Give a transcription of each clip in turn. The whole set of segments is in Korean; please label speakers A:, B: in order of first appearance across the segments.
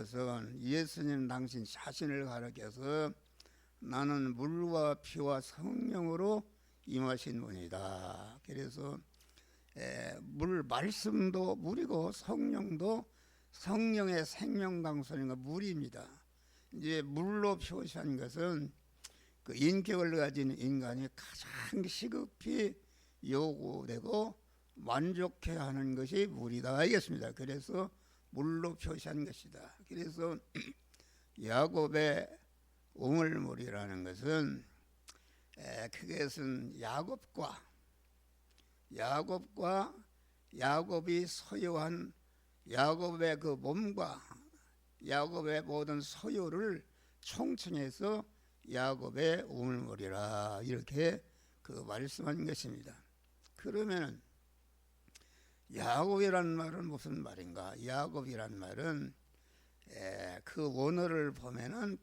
A: 것은 예수님 당신 자신을 가리켜서 나는 물과 피와 성령으로 임하신 분이다. 그래서 물 말씀도 물이고 성령도 성령의 생명강선인가 물입니다. 이제 물로 표시한 것은 그 인격을 가진 인간이 가장 시급히 요구되고 만족해야 하는 것이 물이다 알겠습니다. 그래서 물로 표시한 것이다. 그래서 야곱의 우물물이라는 것은 그것은 야곱이 소유한 야곱의 그 몸과 야곱의 모든 소유를 총칭해서 야곱의 우물물이라 이렇게 그 말씀한 것입니다. 그러면 야곱이란 말은 무슨 말인가? 야곱이란 말은 그 원어를 보면은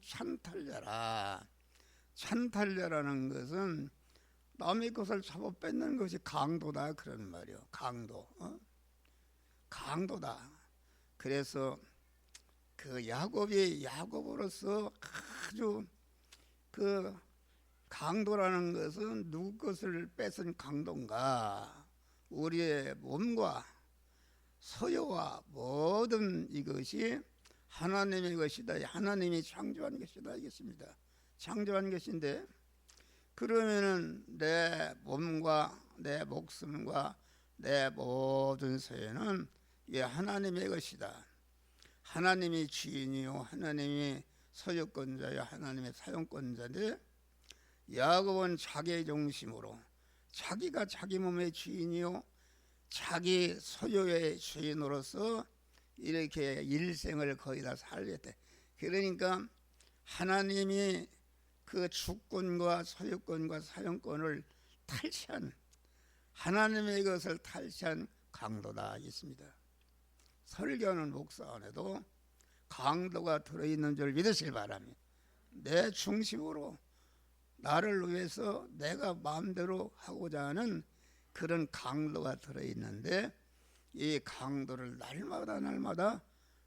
A: 찬탈자라는 것은 남의 것을 잡아 뺏는 것이 강도다 그런 말이요. 강도다. 그래서 그 야곱이 야곱으로서 아주 그 강도라는 것은 누구 것을 뺏은 강도인가? 우리의 몸과 소유와 모든 이것이 하나님의 것이다. 하나님이 창조한 것이다. 알겠습니다. 창조한 것인데 그러면은 내 몸과 내 목숨과 내 모든 소유는 하나님의 것이다. 하나님이 주인이요 하나님이 소유권자요 하나님의 사용권자인데 야곱은 자기의 중심으로 자기가 자기 몸의 주인이요 자기 소유의 주인으로서 이렇게 일생을 거의 다 살렸대. 그러니까 하나님이 그 주권과 소유권과 사용권을 탈취한 하나님의 것을 탈취한 강도다 있습니다. 설교하는 목사 안에도 강도가 들어있는 줄 믿으시길 바랍니다. 내 중심으로 나를 위해서 내가 마음대로 하고자 하는 그런 강도가 들어있는데 이 강도를 날마다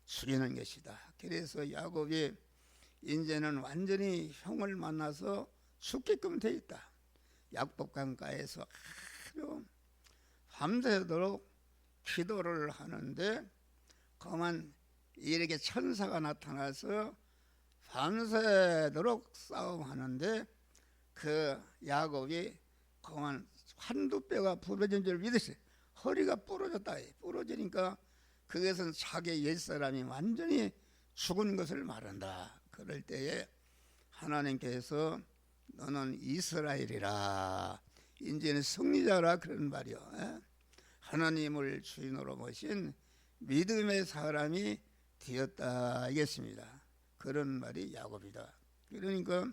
A: 죽이는 것이다. 그래서 야곱이 이제는 완전히 형을 만나서 죽게끔 돼 있다. 약복강가에서 아주 밤새도록 기도를 하는데 그만 이렇게 천사가 나타나서 밤새도록 싸움하는데 그 야곱이 그만 한두 뼈가 부러진 줄 믿으세요. 허리가 부러졌다. 부러지니까 그것은 자기 옛사람이 완전히 죽은 것을 말한다. 그럴 때에 하나님께서 너는 이스라엘이라 이제는 승리자라 그런 말이요. 하나님을 주인으로 모신 믿음의 사람이 되었다 하겠습니다. 그런 말이 야곱이다. 그러니까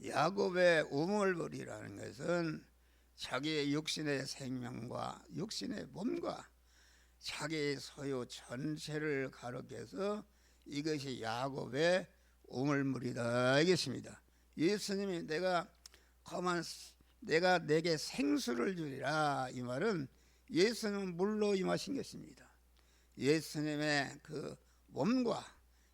A: 야곱의 우물물이라는 것은 자기의 육신의 생명과 육신의 몸과 자기의 소유 전체를 가로켜서 이것이 야곱의 우물물이다 하겠습니다. 예수님이 내가 내게 생수를 주리라 이 말은 예수님은 물로 임하신 것입니다. 예수님의 그 몸과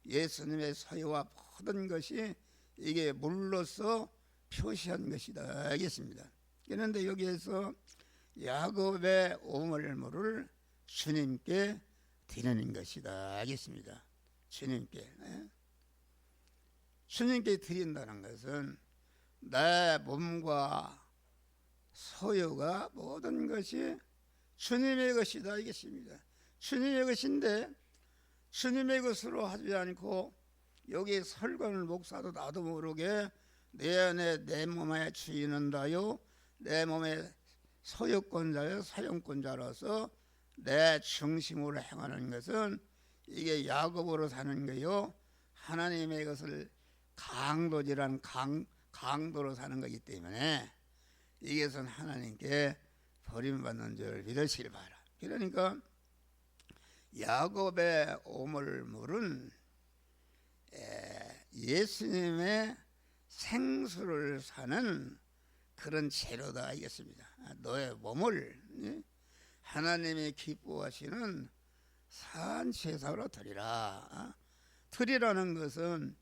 A: 예수님의 소유와 모든 것이 이게 물로서 표시한 것이다 하겠습니다. 그런데 여기에서 야곱의 우물물을 주님께 드리는 것이다 하겠습니다. 주님께 드린다는 것은 내 몸과 소유가 모든 것이 주님의 것이다 하겠습니다. 주님의 것인데 주님의 것으로 하지 않고 여기 설교하는 목사도 나도 모르게 내 안에 내 몸의 주인은 다요 내 몸의 소유권자요 사용권자로서 내 중심으로 행하는 것은 이게 야곱으로 사는 거요 하나님의 것을 강도질한 강도로 사는 거기 때문에 이것은 하나님께 버림받는 줄 믿으시길 바라. 그러니까 야곱의 우물물은 예수님의 생수를 사는 그런 재료다 하겠습니다. 너의 몸을 하나님이 기뻐하시는 산 제사로 드리라. 드리라는 것은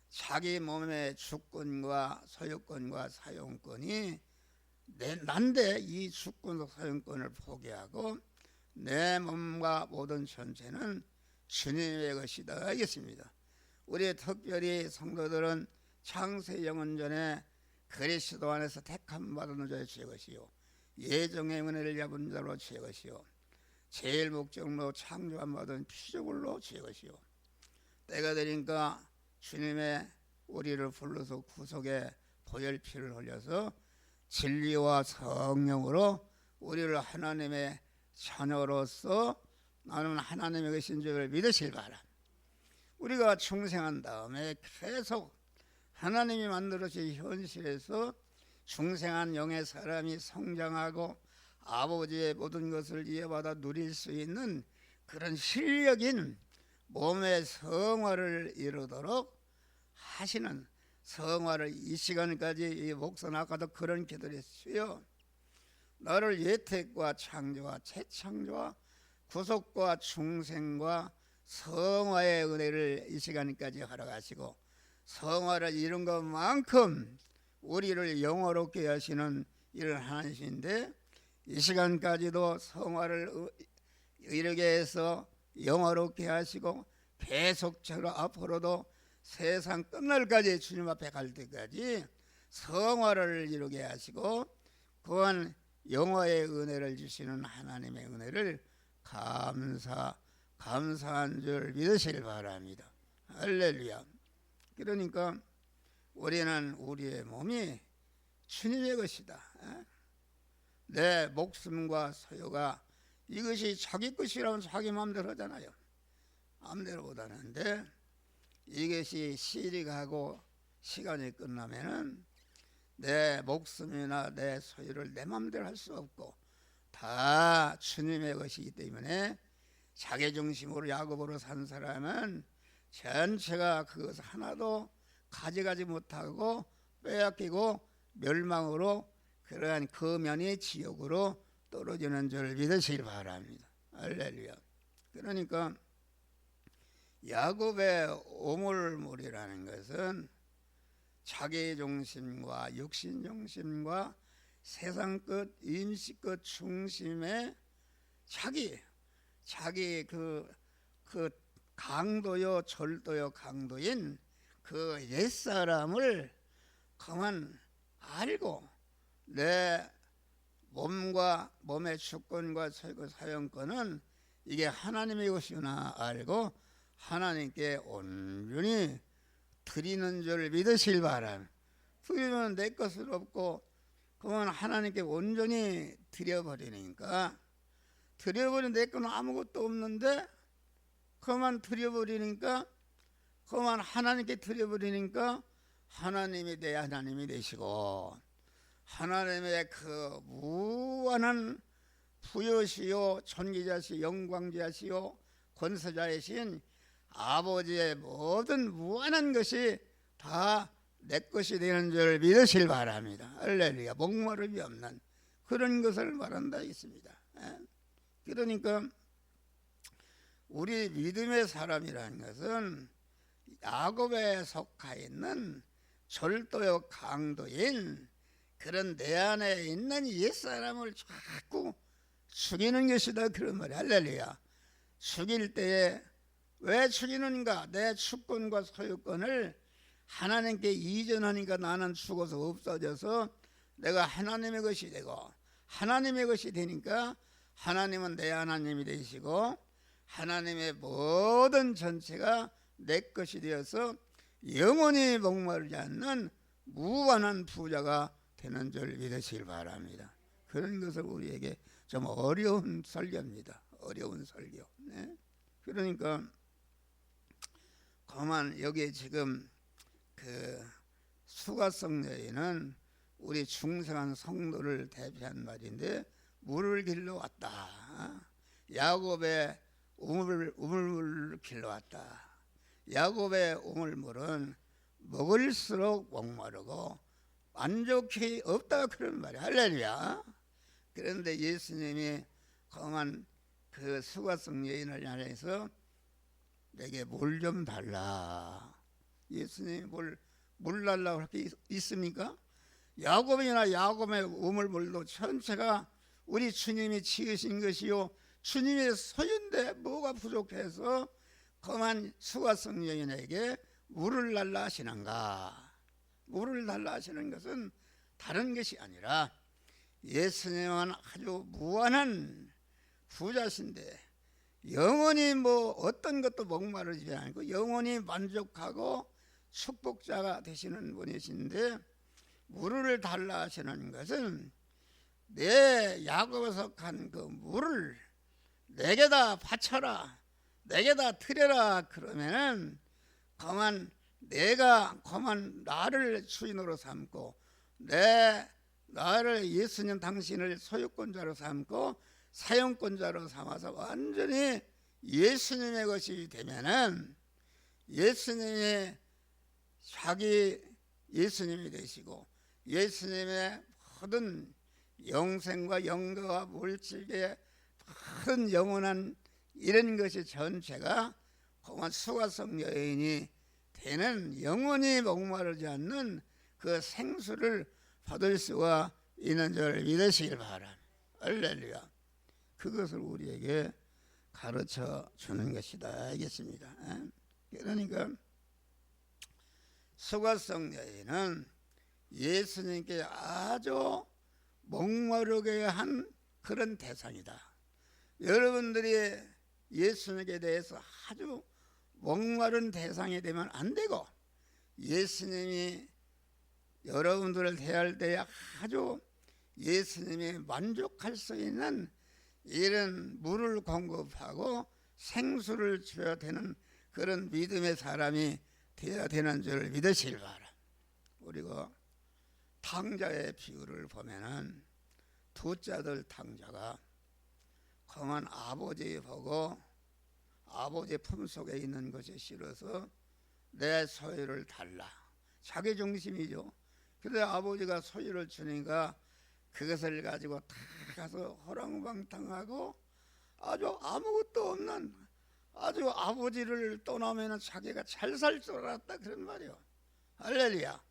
A: 자기 몸의 주권과 소유권과 사용권이 난데 이 주권과 사용권을 포기하고 내 몸과 모든 전체는 주님의 것이다 하겠습니다. 우리 특별히 성도들은 창세 영원전에 그리스도 안에서 택함 받은 자의 죄 것이요 예정의 은혜를 잡은 자로 죄 것이요 제일 목적으로 창조함 받은 피조물로 죄 것이요 때가 되니까 주님의 우리를 불러서 구속의 보혈피를 흘려서 진리와 성령으로 우리를 하나님의 자녀로서 나는 하나님의 것인 줄을 믿으실 바랍니다. 우리가 중생한 다음에 계속 하나님이 만들어진 현실에서 중생한 영의 사람이 성장하고 아버지의 모든 것을 이어받아 누릴 수 있는 그런 실력인 몸의 성화를 이루도록 하시는 성화를 이 시간까지 이 목사는 아까도 그런 기도를 했어요. 너를 예택과 창조와 재창조와 구속과 중생과 성화의 은혜를 이 시간까지 허락하시고 성화를 이룬 것만큼 우리를 영화롭게 하시는 이런 하나님이신데 이 시간까지도 성화를 이르게 해서 영화롭게 하시고 계속적으로 앞으로도 세상 끝날까지 주님 앞에 갈 때까지 성화를 이루게 하시고 그한 영화의 은혜를 주시는 하나님의 은혜를 감사한 줄 믿으시길 바랍니다. 할렐루야. 그러니까 우리는 우리의 몸이 주님의 것이다. 내 목숨과 소유가 이것이 자기 것이라면 자기 마음대로 하잖아요. 마음대로 못하는데 이것이 시일이 가고 시간이 끝나면은 내 목숨이나 내 소유를 내 마음대로 할 수 없고 다 주님의 것이기 때문에 자기중심으로 야곱으로 산 사람은 전체가 그것 하나도 가져가지 못하고 빼앗기고 멸망으로 그러한 거면이 지옥으로 떨어지는 줄 믿으시길 바랍니다. 할렐루야. 그러니까 야곱의 오물물이라는 것은 자기중심과 육신중심과 세상 끝 임시 끝 중심의 자기 그 강도요 절도요 강도인 그 옛사람을 그만 알고 내 몸과 몸의 주권과 사용권은 이게 하나님의 것이구나 알고 하나님께 온전히 드리는 줄 믿으실 바람. 드리면 내 것은 없고 그건 하나님께 온전히 드려버리니까 드려버린 내 건 아무것도 없는데 그만 드려버리니까 그만 하나님께 드려버리니까 하나님이 내 하나님이 되시고 하나님의 그 무한한 부여시요 존귀자시 영광자시요 권세자이신 아버지의 모든 무한한 것이 다 내 것이 되는 줄 믿으실 바랍니다. 할렐루야. 목마름이 없는 그런 것을 말한다 있습니다. 그러니까 우리 믿음의 사람이라는 것은 야곱에 속하 있는 절도요 강도인 그런 내 안에 있는 옛사람을 자꾸 죽이는 것이다 그런 말이야. 할렐루야. 죽일 때에 왜 죽이는가? 내 주권과 소유권을 하나님께 이전하니까 나는 죽어서 없어져서 내가 하나님의 것이 되고 하나님의 것이 되니까 하나님은 내 하나님이 되시고 하나님의 모든 전체가 내 것이 되어서 영원히 목마르지 않는 무한한 부자가 되는 줄 믿으시길 바랍니다. 그런 것을 우리에게 좀 어려운 설교입니다. 어려운 설교. 네? 그러니까 그만 여기 지금 그 수가성 여인은 우리 중생한 성도를 대표한 말인데 물을 길러 왔다. 야곱의 우물물을 길러 왔다. 야곱의 우물물은 먹을수록 목마르고 만족이 없다 그런 말이야. 할렐루야. 그런데 예수님이 그만 그 수가성 여인을 향해서 내게 물 좀 달라. 예수님이 물 달라고 할 게 있습니까? 야곱이나 야곱의 우물물도 전체가 우리 주님이 지으신 것이요 주님의 소유인데 뭐가 부족해서 그만 수가성 여인에게 물을 달라 하시는가? 물을 달라 하시는 것은 다른 것이 아니라 예수님은 아주 무한한 부자신데 영원히 뭐 어떤 것도 목마르지 않고 영원히 만족하고 축복자가 되시는 분이신데 물을 달라 하시는 것은 내 야곱에서 간 그 물을 내게다 바쳐라, 내게다 드려라. 그러면은 그만 내가 그만 나를 주인으로 삼고 나를 예수님 당신을 소유권자로 삼고 사용권자로 삼아서 완전히 예수님의 것이 되면은 예수님이 자기 예수님이 되시고 예수님의 모든 영생과 영광과 물질의 큰 영원한 이런 것이 전체가 그만 수가성 여인이 되는 영원히 목마르지 않는 그 생수를 받을 수가 있는 줄 믿으시길 바랍니다. 할렐루야. 그것을 우리에게 가르쳐 주는 것이다 알겠습니다. 그러니까 수가성 여인은 예수님께 아주 목마르게 한 그런 대상이다. 여러분들이 예수님에 대해서 아주 목마른 대상이 되면 안 되고 예수님이 여러분들을 대할 때 아주 예수님이 만족할 수 있는 이런 물을 공급하고 생수를 줘야 되는 그런 믿음의 사람이 되어야 되는 줄 믿으시길 바라. 그리고 탕자의 비유를 보면은 두자들 탕자가 그만 아버지 보고 아버지 품속에 있는 것이 싫어서 내 소유를 달라. 자기 중심이죠. 그런데 아버지가 소유를 주니까 그것을 가지고 다 가서 허랑방탕하고 아주 아무것도 없는 아주 아버지를 떠나면 자기가 잘 살 줄 알았다 그런 말이요. 할렐루야.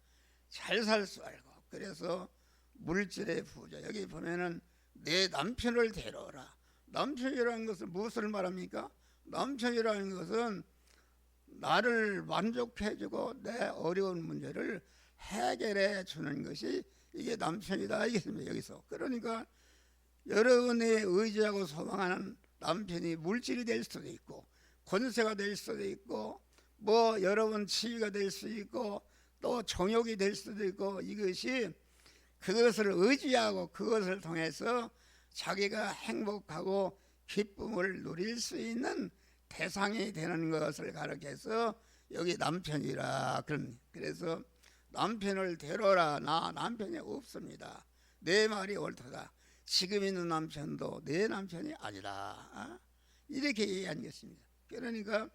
A: 잘 살 줄 알고 그래서 물질의 부자. 여기 보면은 내 남편을 데려오라. 남편이라는 것은 무엇을 말합니까? 남편이라는 것은 나를 만족해주고 내 어려운 문제를 해결해 주는 것이 이게 남편이다 이겠습니다. 여기서 그러니까 여러분이 의지하고 소망하는 남편이 물질이 될 수도 있고 권세가 될 수도 있고 뭐 여러분 지위가 될 수 있고 또 정욕이 될 수도 있고 이것이 그것을 의지하고 그것을 통해서 자기가 행복하고 기쁨을 누릴 수 있는 대상이 되는 것을 가르쳐서 여기 남편이라 그래서 남편을 데려라. 나 남편이 없습니다. 내 말이 옳다. 지금 있는 남편도 내 남편이 아니다. 이렇게 얘기한 것입니다. 그러니까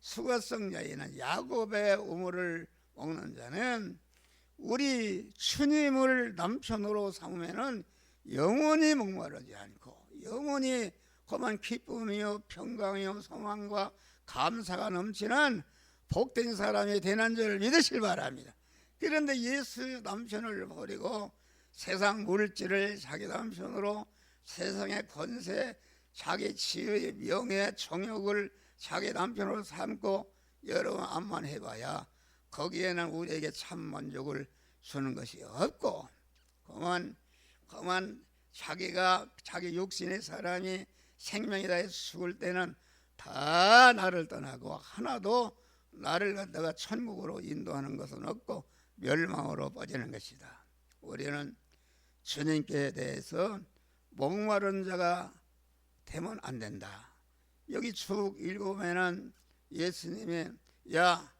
A: 수가성 여인은 야곱의 우물을 먹는 자는 우리 주님을 남편으로 삼으면은 영원히 목마르지 않고 영원히 그만 기쁨이요 평강이요 소망과 감사가 넘치는 복된 사람이 되는 줄 믿으실 바랍니다. 그런데 예수 남편을 버리고 세상 물질을 자기 남편으로 세상의 권세 자기 지위 명예 정욕을 자기 남편으로 삼고 여러분 암만 해봐야 거기에는 우리에게 참 만족을 주는 것이 없고 그만 자기가 자기 육신의 사람이 생명이 다해 죽을 때는 다 나를 떠나고 하나도 나를 갖다가 천국으로 인도하는 것은 없고 멸망으로 빠지는 것이다. 우리는 주님께 대해서 목마른 자가 되면 안 된다. 여기 쭉 읽으면은 예수님이 야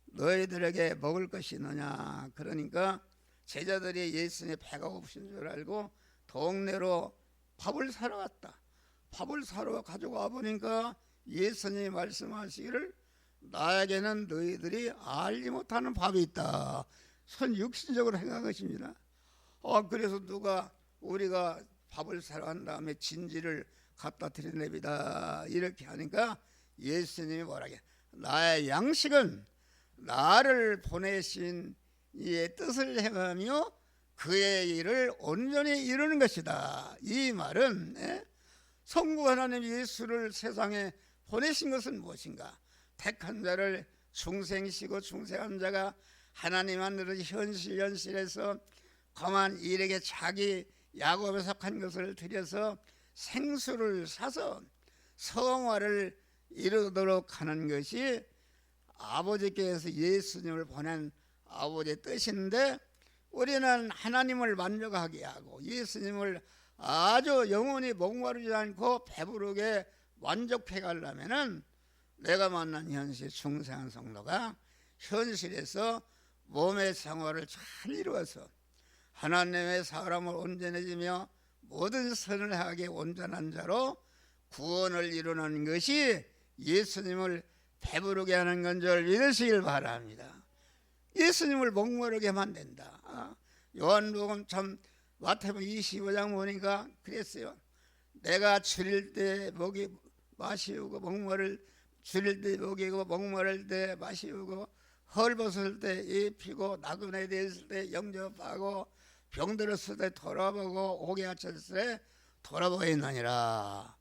A: 너희들에게 먹을 것이 있느냐 그러니까 제자들이 예수님의 배가 고프신 줄 알고 동네로 밥을 사러 갔다. 밥을 사러 가지고 와보니까 예수님이 말씀하시기를 나에게는 너희들이 알지 못하는 밥이 있다. 선 육신적으로 행한 것입니다. 그래서 우리가 밥을 사러 간 다음에 진지를 갖다 드리렵니다. 이렇게 하니까 예수님이 뭐라게, 나의 양식은 나를 보내신 이의 뜻을 행하며 그의 일을 온전히 이루는 것이다. 이 말은 성부 하나님 예수를 세상에 보내신 것은 무엇인가? 택한 자를 중생시고 중생한 자가 하나님 안으로 현실에서 거만 일에게 자기 야곱에 속한 것을 들여서 생수를 사서 성화를 이루도록 하는 것이 아버지께서 예수님을 보낸 아버지의 뜻인데, 우리는 하나님을 만족하게 하고 예수님을 아주 영원히 목마르지 않고 배부르게 만족해 가려면은 내가 만난 현실 중생한 성도가 현실에서 몸의 생활을 잘 이루어서 하나님의 사람을 온전해지며 모든 선을 하게 온전한 자로 구원을 이루는 것이 예수님을 배부르게 하는 건 줄 믿으시길 바랍니다. 예수님을 목마르게 만든다. 요한복음 참 마태복음 25장 보니까 그랬어요. 내가 줄일 때 마시우고 목마를 줄일 때 먹이고 목마를 때 마시우고 헐벗을 때 입히고 나그네 되었을 때 영접하고 병들었을 때 돌아보고 옥에 갇혔을 때 돌아보였느니라.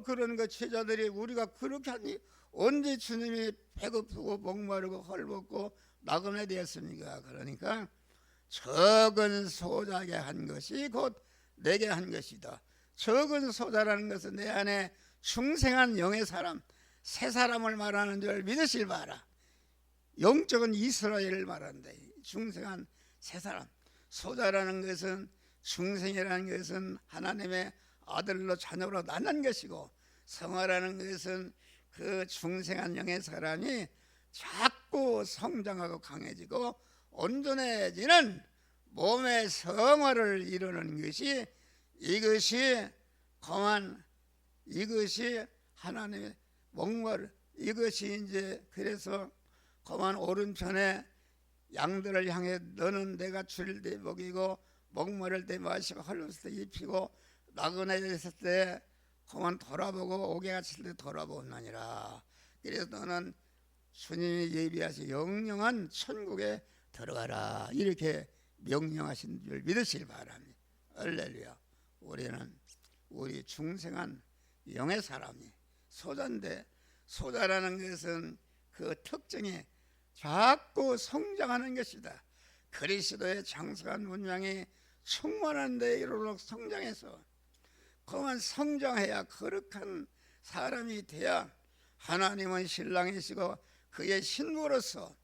A: 그런 그 제자들이 우리가 그렇게 하니 언제 주님이 배고프고 목마르고 헐벗고 나그네 되었습니까? 그러니까 적은 소자에게 한 것이 곧 내게 한 것이다. 적은 소자라는 것은 내 안에 중생한 영의 사람, 새 사람을 말하는 줄 믿으실 바라. 영적은 이스라엘을 말한다. 중생한 새 사람. 소자라는 것은, 중생이라는 것은 하나님의 아들로 자녀로 낳는 것이고, 성화라는 것은 그 중생한 영의 사람이 자꾸 성장하고 강해지고 온전해지는 몸의 성화를 이루는 것이, 이것이 하나님의 목마를, 이것이 이제 그래서 거만 오른편에 양들을 향해 너는 내가 줄일 때 먹이고 목마를 때 마시고 헐벗을 때 입히고 나그네 됐을 때 거만 돌아보고 옥에 갇힐 때 돌아보느니라. 그래서 너는 주님이 예비하신 영영한 천국에 들어가라. 이렇게 명령하신 줄 믿으시기 바랍니다. 할렐루야. 우리는 우리 중생한 영의 사람이 소자인데, 소자라는 것은 그 특징이 자꾸 성장하는 것이다. 그리스도의 장성한 문명이 충만한 데 이르도록 성장해서 그만 성장해야 거룩한 사람이 돼야 하나님은 신랑이시고 그의 신부로서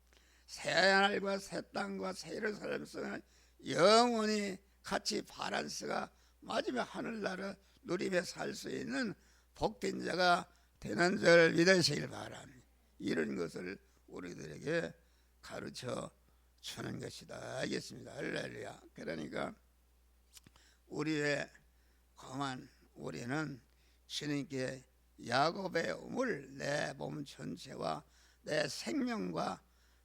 A: 새 하늘과 새 땅과 새 예루살렘에서 영원히 같이 바란스가 맞으며 하늘나라 누리며 살 수 있는 복된 자가 되는 줄 믿으시길 바랍니다. 이런 것을 우리들에게 가르쳐 주는 것이다. 알겠습니다. 할렐루야. 그러니까 우리의 거만 우리는 주님께 야곱의 우물, 내 몸 전체와 내 생명과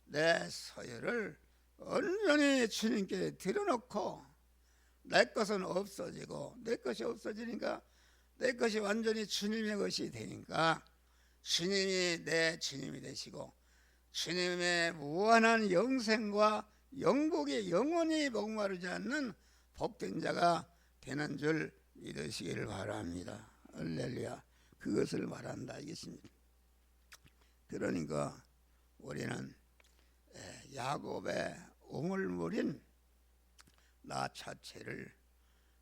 A: 내 소유를 온전히 주님께 드려놓고, 내 것은 없어지고, 내 것이 없어지니까 내 것이 완전히 주님의 것이 되니까 주님이 내 주님이 되시고 주님의 무한한 영생과 영복이 영원히 목마르지 않는 복된 자가 되는 줄 믿으시기를 바랍니다. 할렐루야. 그것을 말한다 이것입니다. 그러니까 우리는 야곱의 우물물인 나 자체를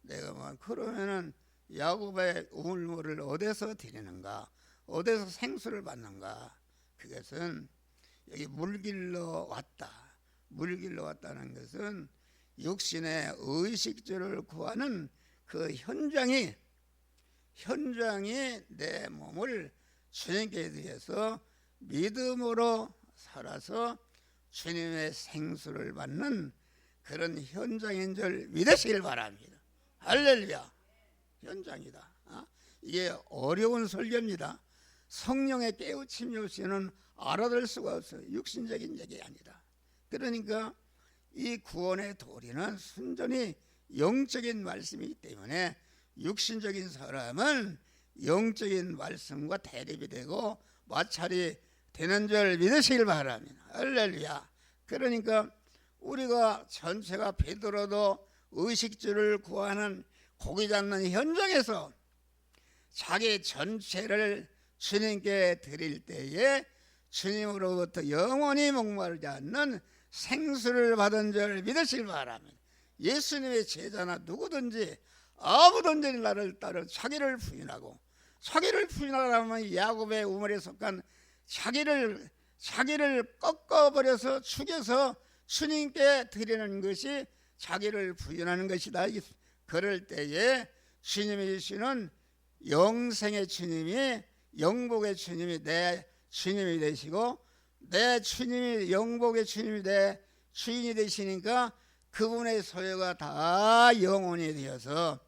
A: 내가 그러면은 야곱의 우물물을 어디서 드리는가, 어디서 생수를 받는가? 그것은 여기 물길로 왔다. 물길로 왔다는 것은 육신의 의식주를 구하는 그 현장이 내 몸을 주님께 대해서 믿음으로 살아서 주님의 생수를 받는 그런 현장인 줄 믿으시길 바랍니다. 할렐루야. 현장이다. 이게 어려운 설교입니다. 성령의 깨우침이 없이는 알아들 수가 없어요. 육신적인 얘기 아니다. 그러니까 이 구원의 도리는 순전히 영적인 말씀이기 때문에 육신적인 사람은 영적인 말씀과 대립이 되고 마찰이 되는 줄 믿으시길 바랍니다. 할렐루야. 그러니까 우리가 전체가 베드로도 의식주를 구하는 고기 잡는 현장에서 자기 전체를 주님께 드릴 때에 주님으로부터 영원히 목마르지 않는 생수를 받은 줄 믿으시길 바랍니다. 예수님의 제자나 누구든지 아무든지 나를 따라 자기를 부인하고, 자기를 부인하려면 야곱의 우물에 속한 자기를 꺾어버려서 죽여서 주님께 드리는 것이 자기를 부인하는 것이다. 그럴 때에 주님이 주시는 영생의 주님이, 영복의 주님이 내 주님이 되시고, 내 주님이, 영복의 주님이 내 주인이 되시니까 그분의 소유가 다 영원히 되어서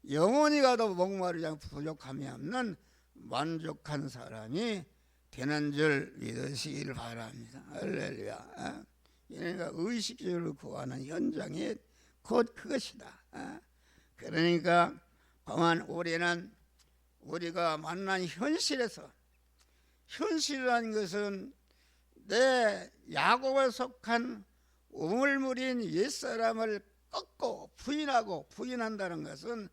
A: 영원히 가도 목마르지 않고 부족함이 없는 만족한 사람이 되는 줄 믿으시길 바랍니다. 할렐루야. 그러니까 의식주를 구하는 현장이 곧 그것이다. 그러니까 그만 우리는 우리가 만난 현실에서, 현실이라는 것은 내 야곱에 속한 우물물인 옛사람을 꺾고 부인한다는 것은,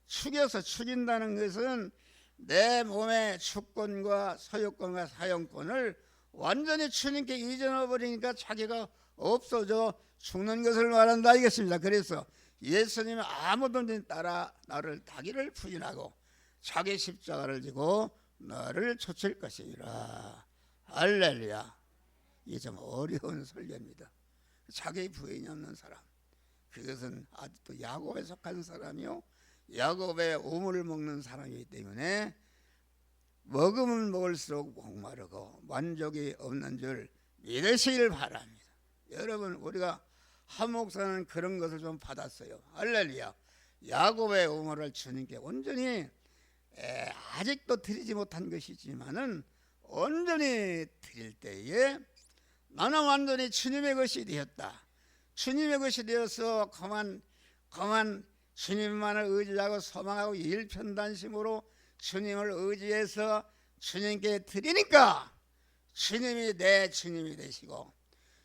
A: 죽인다는 것은 내 몸의 주권과 소유권과 사용권을 완전히 주님께 이전해 버리니까 자기가 없어져 죽는 것을 말한다 이겠습니다. 그래서 예수님이 아무든지 따라 나를 자기를 부인하고 자기 십자가를 지고 나를 쫓을 것이라. 할렐루야. 이게 좀 어려운 설교입니다. 자기 부인이 없는 사람, 그것은 아직도 야곱에 속한 사람이요, 야곱의 우물을 먹는 사람이기 때문에 먹으면 먹을수록 목마르고 만족이 없는 줄 믿으시길 바랍니다. 여러분, 우리가 한 목사는 그런 것을 좀 받았어요. 할렐루야. 야곱의 우물을 주님께 온전히 아직도 드리지 못한 것이지만은 온전히 드릴 때에 나는 완전히 주님의 것이 되었다. 주님의 것이 되어서 그만 주님만을 의지하고 소망하고 일편단심으로 주님을 의지해서 주님께 드리니까 주님이 내 주님이 되시고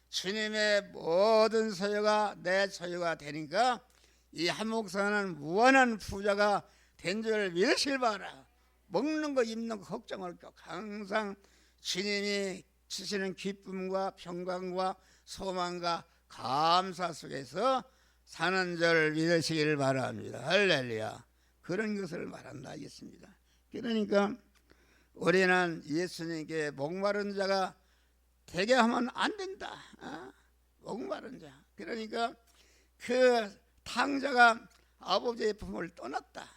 A: 주님의 모든 소유가 내 소유가 되니까 이 한 목사는 무한한 부자가 된 줄 믿으실 바라. 먹는 거 입는 거 걱정할 거 항상 주님이 주시는 기쁨과 평강과 소망과 감사 속에서 사는 줄 믿으시길 바랍니다. 할렐루야. 그런 것을 말한다 하겠습니다. 그러니까 우리는 예수님께 목마른 자가 되게 하면 안 된다. 목마른 자. 그러니까 그 탕자가 아버지의 품을 떠났다.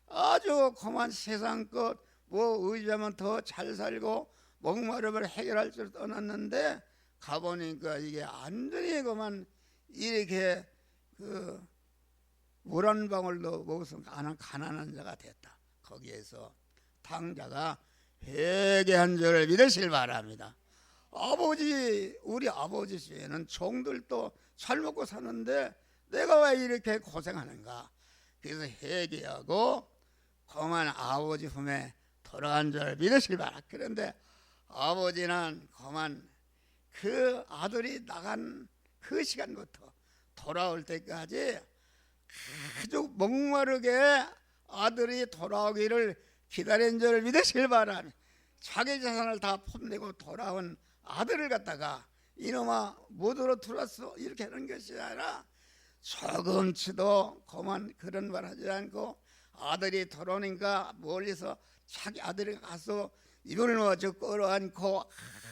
A: 아주 그만 세상 것 뭐 의지하면 더 잘 살고 목마름을 해결할 줄 떠났는데 가보니까 이게 완전히 그만 이렇게 물 한 방울도 먹어서 가난한 자가 됐다. 거기에서 탕자가 회개한 줄을 믿으실 바랍니다. 우리 아버지 시에는 종들도 잘 먹고 사는데 내가 왜 이렇게 고생하는가. 그래서 회개하고 그만 아버지 품에 돌아간 줄 믿으실 바라. 그런데 아버지는 그만 그 아들이 나간 그 시간부터 돌아올 때까지 아주 목마르게 아들이 돌아오기를 기다린 줄 믿으실 바랍니다. 자기 재산을 다 폼내고 돌아온 아들을 갖다가 이놈아 못으로 들어왔어 이렇게 하는 것이 아니라 조금치도 그만 그런 말 하지 않고 아들이 돌아오니까 멀리서 자기 아들이 가서 이불을 모아서 끌어안고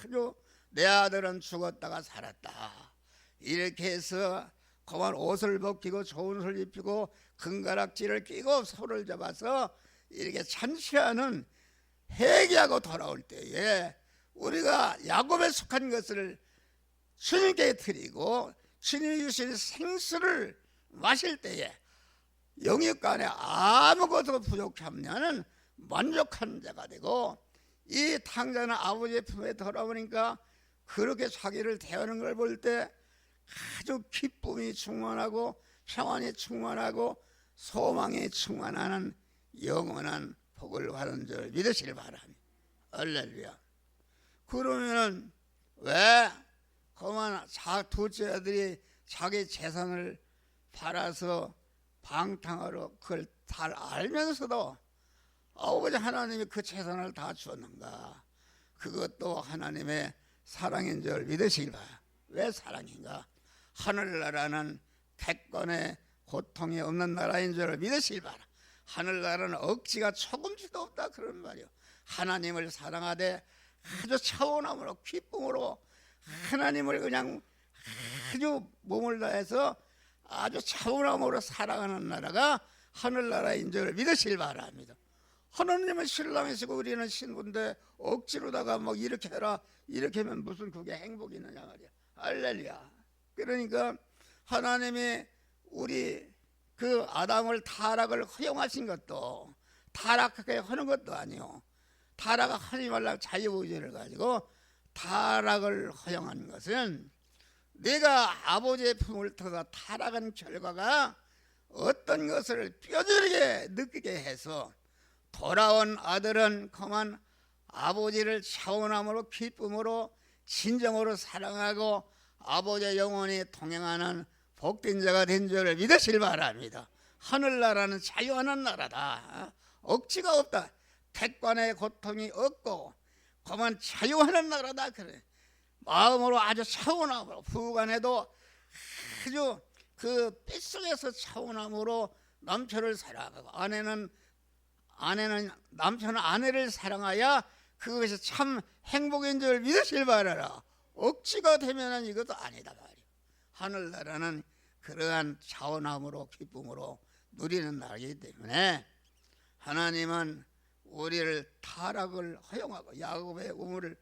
A: 아주 내 아들은 죽었다가 살았다 이렇게 해서 그만 옷을 벗기고 좋은 옷을 입히고 금가락지를 끼고 소를 잡아서 이렇게 잔치하는 회개하고 돌아올 때에 우리가 야곱에 속한 것을 주님께 드리고 주님이 주신 생수를 마실 때에 영육간에 아무것도 부족하면 만족한 자가 되고 이 탕자는 아버지의 품에 돌아오니까 그렇게 자기를 대하는 걸 볼 때 아주 기쁨이 충만하고 평안이 충만하고 소망이 충만하는 영원한 복을 받은 줄 믿으시길 바랍니다. 할렐루야. 그러면은 왜 그만 둘째 아들이 자기 재산을 팔아서 방탕하러 그걸 잘 알면서도 아버지 하나님이 그 재산을 다 주었는가? 그것도 하나님의 사랑인 줄 믿으시길 바랍니다. 왜 사랑인가? 하늘나라는 객관의 고통이 없는 나라인 줄 믿으시길 바랍니다. 하늘나라는 억지가 조금씩도 없다 그런 말이요. 하나님을 사랑하되 아주 차원함으로 기쁨으로 하나님을 그냥 아주 몸을 다해서 아주 차원함으로 사랑하는 나라가 하늘나라인 줄 믿으시길 바랍니다. 하나님은 신랑이시고 우리는 신부인데 억지로다가 뭐 이렇게 해라 이렇게 하면 무슨 그게 행복이 있느냐 말이야. 할렐루야. 그러니까 하나님이 우리 그 아담을 타락을 허용하신 것도 타락하게 하는 것도 아니요. 타락하지 말라고 자유의지를 가지고 타락을 허용한 것은 내가 아버지의 품을 터서 타락한 결과가 어떤 것을 뼈저리게 느끼게 해서 돌아온 아들은 그만 아버지를 차원함으로 기쁨으로 진정으로 사랑하고 아버지의 영원히 동행하는 복된 자가 된 줄을 믿으시길 바랍니다. 하늘나라는 자유하는 나라다. 억지가 없다. 객관의 고통이 없고 그만 자유하는 나라다. 그래. 마음으로 아주 차원함으로 부간에도 아주 그 뱃속에서 차원함으로 남편을 사랑하고 아내는 남편은 아내를 사랑하여 그것이 참 행복인 줄 믿으실 바라라. 억지가 되면은 이것도 아니다 말이야. 하늘나라는 그러한 차원함으로 기쁨으로 누리는 나라이기 때문에 하나님은 우리를 타락을 허용하고 야곱의 우물을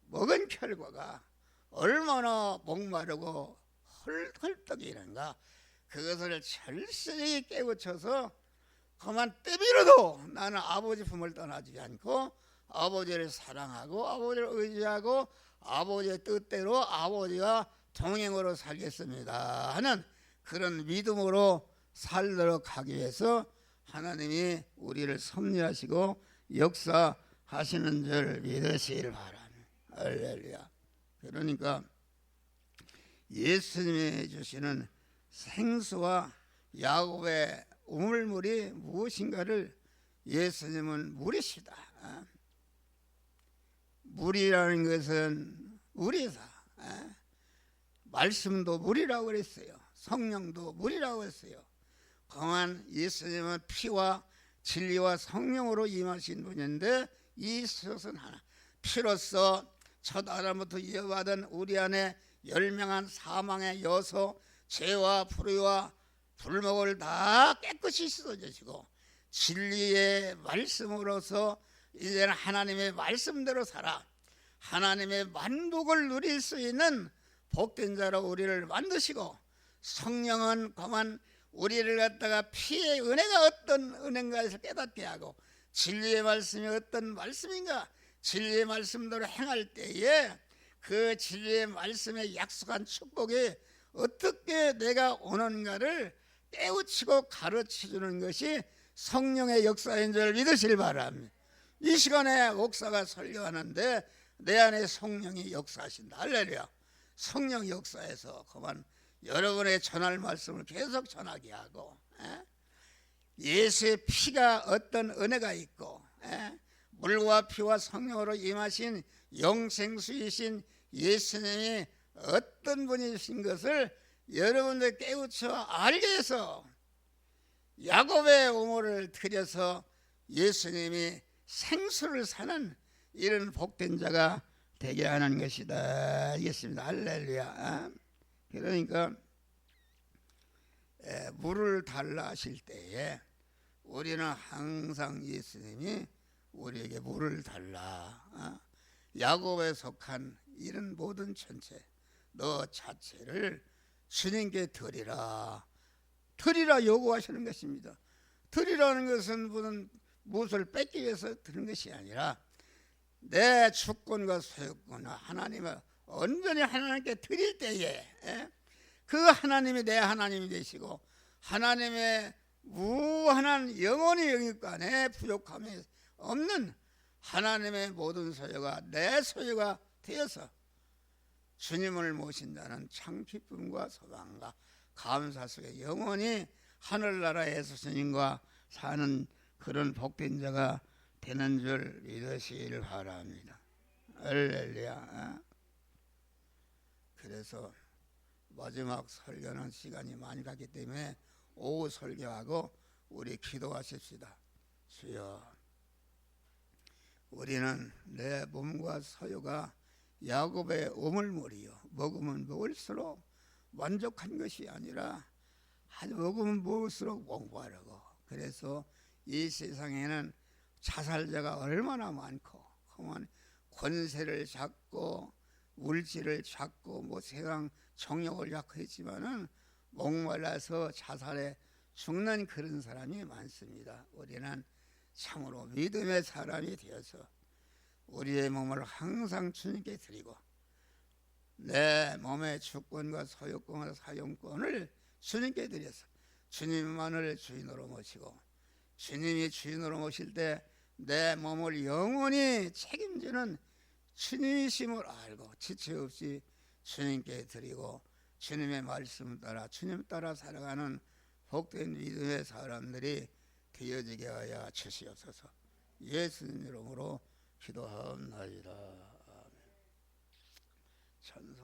A: 먹은 결과가 얼마나 목마르고 헐떡이는가 그것을 철저히 깨우쳐서 그만 때밀어도 나는 아버지 품을 떠나지 않고 아버지를 사랑하고 아버지를 의지하고 아버지의 뜻대로 아버지와 동행으로 살겠습니다 하는 그런 믿음으로 살도록 하기 위해서 하나님이 우리를 섭리하시고 역사하시는 줄 믿으시길 바랍니다. 할렐루야. 그러니까 예수님이 주시는 생수와 야곱의 우물물이 무엇인가를 예수님은 물이시다. 물이라는 것은 물이다. 말씀도 물이라고 그랬어요. 성령도 물이라고 했어요. 그만 예수님은 피와 진리와 성령으로 임하신 분인데 이 것은 하나 피로써 첫 아담부터 이어받은 우리 안에 열명한 사망의 여소 죄와 불의와 불목을 다 깨끗이 씻어주시고 진리의 말씀으로서 이제는 하나님의 말씀대로 살아 하나님의 만복을 누릴 수 있는 복된 자로 우리를 만드시고 성령은 그만 우리를 갖다가 피의 은혜가 어떤 은혜인가에서 깨닫게 하고 진리의 말씀이 어떤 말씀인가 진리의 말씀대로 행할 때에 그 진리의 말씀에 약속한 축복이 어떻게 내가 오는가를 깨우치고 가르쳐주는 것이 성령의 역사인 줄 믿으시길 바랍니다. 이 시간에 목사가 설교하는데 내 안에 성령이 역사하신다. 할렐루야. 성령 역사에서 그만 여러분의 전할 말씀을 계속 전하게 하고 예수의 피가 어떤 은혜가 있고 물과 피와 성령으로 임하신 영생수이신 예수님이 어떤 분이신 것을 여러분들 깨우쳐 알게 해서 야곱의 우물을 들여서 예수님이 생수를 사는 이런 복된 자가 되게 하는 것이다. 알겠습니다. 할렐루야. 그러니까 물을 달라 하실 때에 우리는 항상 예수님이 우리에게 물을 달라. 야곱에 속한 이런 모든 전체 너 자체를 주님께 드리라. 드리라 요구하시는 것입니다. 드리라는 것은 무엇을 뺏기 위해서 드는 것이 아니라 내 주권과 소유권을 하나님을 온전히 하나님께 드릴 때에 그 하나님이 내 하나님이 되시고 하나님의 무한한 영원히 영육간에 부족함이 없는 하나님의 모든 소유가 내 소유가 되어서 주님을 모신 자는 참 기쁨과 소망과 감사 속에 영원히 하늘나라 예수님과 사는 그런 복된 자가 되는 줄 믿으시길 바랍니다. 할렐루야. 그래서 마지막 설교는 시간이 많이 갔기 때문에 오후 설교하고 우리 기도하십시다. 주여, 우리는 내 몸과 소유가 야곱의 우물물이요, 먹으면 먹을수록 만족한 것이 아니라 먹으면 먹을수록 공부하려고. 그래서 이 세상에는 자살자가 얼마나 많고, 권세를 잡고 물질을 찾고 뭐 세상 정욕을 잡고 했지만은 목말라서 자살해 죽는 그런 사람이 많습니다. 우리는 참으로 믿음의 사람이 되어서 우리의 몸을 항상 주님께 드리고 내 몸의 주권과 소유권과 사용권을 주님께 드려서 주님만을 주인으로 모시고 주님이 주인으로 모실 때 내 몸을 영원히 책임지는 주님이심을 알고 지체 없이 주님께 드리고 주님의 말씀 따라 주님 따라 살아가는 복된 믿음의 사람들이 되어지게 하여 주시옵소서. 예수님 이름으로 기도하옵나이다. 아멘. 찬송.